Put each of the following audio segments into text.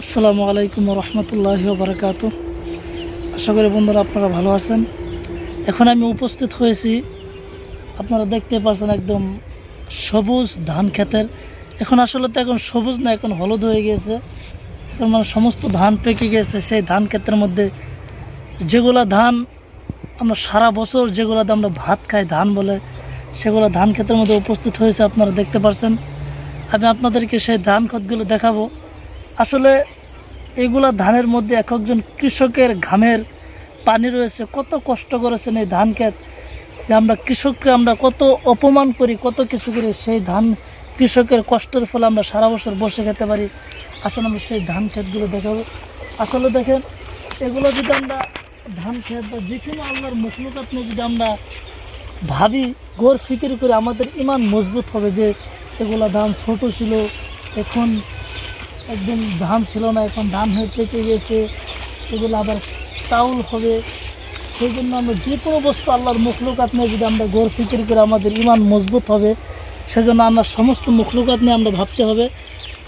আসসালামু আলাইকুম রহমতুল্লাহি ওয়া বারাকাতুহু। আশা করি বন্ধুরা আপনারা ভালো আছেন। এখন আমি উপস্থিত হয়েছি, আপনারা দেখতে পাচ্ছেন একদম সবুজ ধান ক্ষেতের। এখন আসলে তো এখন সবুজ না, এখন হলুদ হয়ে গিয়েছে। এখন মানে সমস্ত ধান পেকে গেছে। সেই ধান ক্ষেতের মধ্যে যেগুলা ধান আমরা সারা বছর যেগুলাতে আমরা ভাত খাই ধান বলে, সেগুলো ধান ক্ষেতের মধ্যে উপস্থিত হয়েছে। আপনারা দেখতে পাচ্ছেন। আমি আপনাদেরকে সেই ধান ক্ষেতগুলো দেখাবো। আসলে এগুলা ধানের মধ্যে এক একজন কৃষকের ঘামের পানি রয়েছে। কত কষ্ট করেছেন এই ধান ক্ষেত, যে আমরা কৃষককে আমরা কত অপমান করি, কত কিছু করি। সেই ধান কৃষকের কষ্টের ফলে আমরা সারা বছর বসে খেতে পারি। আসলে আমরা সেই ধান ক্ষেতগুলো দেখাবো। আসলে দেখেন, এগুলো যদি আমরা ধান ক্ষেত বা যে কোনো আল্লাহর মখলুকাত নিয়ে যদি আমরা ভাবি, গোর ফিকির করে, আমাদের ইমান মজবুত হবে যে এগুলা ধান ছোট ছিল, এখন একদম ধান ছিল না, এখন ধান হয়ে পেকে গেছে, এগুলো আবার চাউল হবে। সেই জন্য আমরা যে কোনো বস্তু আল্লাহর মখলুকাত নিয়ে যদি আমরা গোর ফিকির করে, আমাদের ইমান মজবুত হবে। সেজন্য আমরা সমস্ত মখলুকাত নিয়ে আমরা ভাবতে হবে।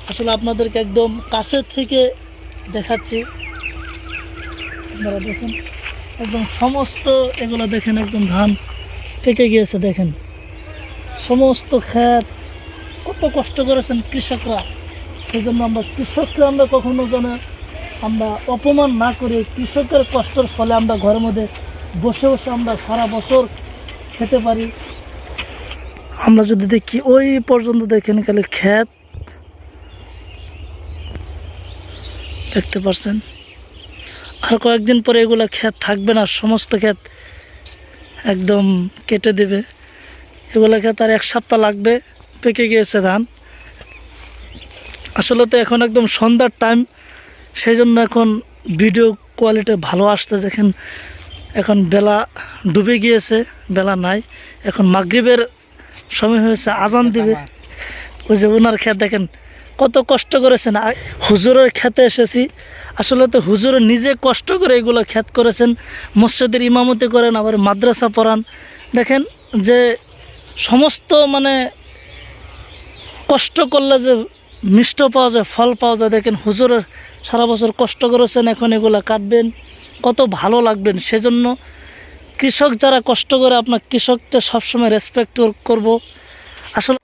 আসলে আপনাদেরকে একদম কাছের থেকে দেখাচ্ছি, আপনারা দেখেন একদম সমস্ত এগুলো দেখেন, একদম ধান পেকে গিয়েছে। দেখেন সমস্ত ক্ষেত, কত কষ্ট করেছেন কৃষকরা। সেই জন্য আমরা কৃষককে আমরা কখনো যেন আমরা অপমান না করি। কৃষকের কষ্টের ফলে আমরা ঘরের মধ্যে বসে বসে আমরা সারা বছর খেতে পারি। আমরা যদি দেখি ওই পর্যন্ত দেখেন খালি ক্ষেত, দেখতে পাচ্ছেন। আর কয়েকদিন পরে এগুলো ক্ষেত থাকবে না, সমস্ত ক্ষেত একদম কেটে দেবে। এগুলো ক্ষেত আর এক সপ্তাহ লাগবে, পেকে গিয়েছে ধান। আসলে তো এখন একদম সন্ধ্যার টাইম, সেই জন্য এখন ভিডিও কোয়ালিটি ভালো আসছে। দেখেন এখন বেলা ডুবে গিয়েছে, বেলা নাই, এখন মাগরিবের সময় হয়েছে, আজান দিবে। ওই যে ওনার ক্ষেত দেখেন কত কষ্ট করেছেন। হুজুরের ক্ষেতে এসেছি। আসলে তো হুজুরে নিজে কষ্ট করে এগুলো ক্ষেত করেছেন, মসজিদের ইমামতি করেন, আবার মাদ্রাসা পড়ান। দেখেন যে সমস্ত মানে কষ্ট করলে যে মিষ্ট পাওয়া যায়, ফল পাওয়া যায়। দেখেন হুজুরের সারা বছর কষ্ট করেছেন, এখন এগুলো কাটবেন, কত ভালো লাগবেন। সেজন্য কৃষক যারা কষ্ট করে, আপনার কৃষকটা সবসময় রেসপেক্ট করব। আসলে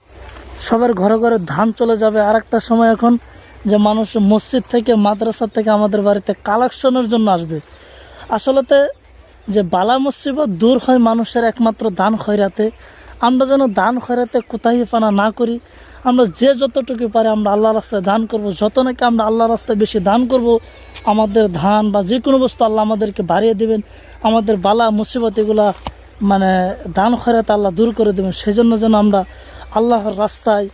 সবার ঘরে ঘরে ধান চলে যাবে। আর একটা সময় এখন যে মানুষ মসজিদ থেকে, মাদ্রাসা থেকে আমাদের বাড়িতে কালেকশনের জন্য আসবে। আসলেতে যে বালা মুসিবত দূর হয় মানুষের একমাত্র দান খয়রাতে। আমরা যেন দান খয়রাতে কোতাহিপানা না করি। আমরা যে যতটুকু পারি আমরা আল্লাহর রাস্তায় দান করব। যত নাকি আমরা আল্লাহর রাস্তায় বেশি দান করব, আমাদের ধান বা যে কোনো বস্তু আল্লাহ আমাদেরকে বাড়িয়ে দেবেন। আমাদের বালা মুসিবত এগুলা মানে দান খয়রাতে আল্লাহ দূর করে দেবেন। সেই জন্য যেন আমরা আল্লাহর রাস্তায়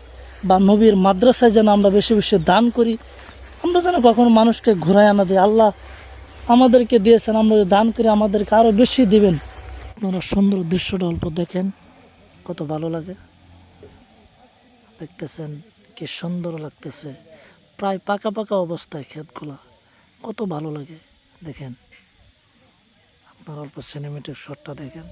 বা নবীর মাদ্রাসায় যেন আমরা বেশি বেশি দান করি। আমরা যেন কখনো মানুষকে ঘুরায় আনা দিই। আল্লাহ আমাদেরকে দিয়েছেন, আমরা দান করে আমাদেরকে আরও বেশি দিবেন। আপনারা সুন্দর দৃশ্যটা অল্প দেখেন, কত ভালো লাগে। দেখতেছেন কি সুন্দর লাগতেছে, প্রায় পাকা পাকা অবস্থায় ক্ষেতগুলা, কত ভালো লাগে। দেখেন আপনারা অল্প সিনেমেটিক শটটা দেখেন।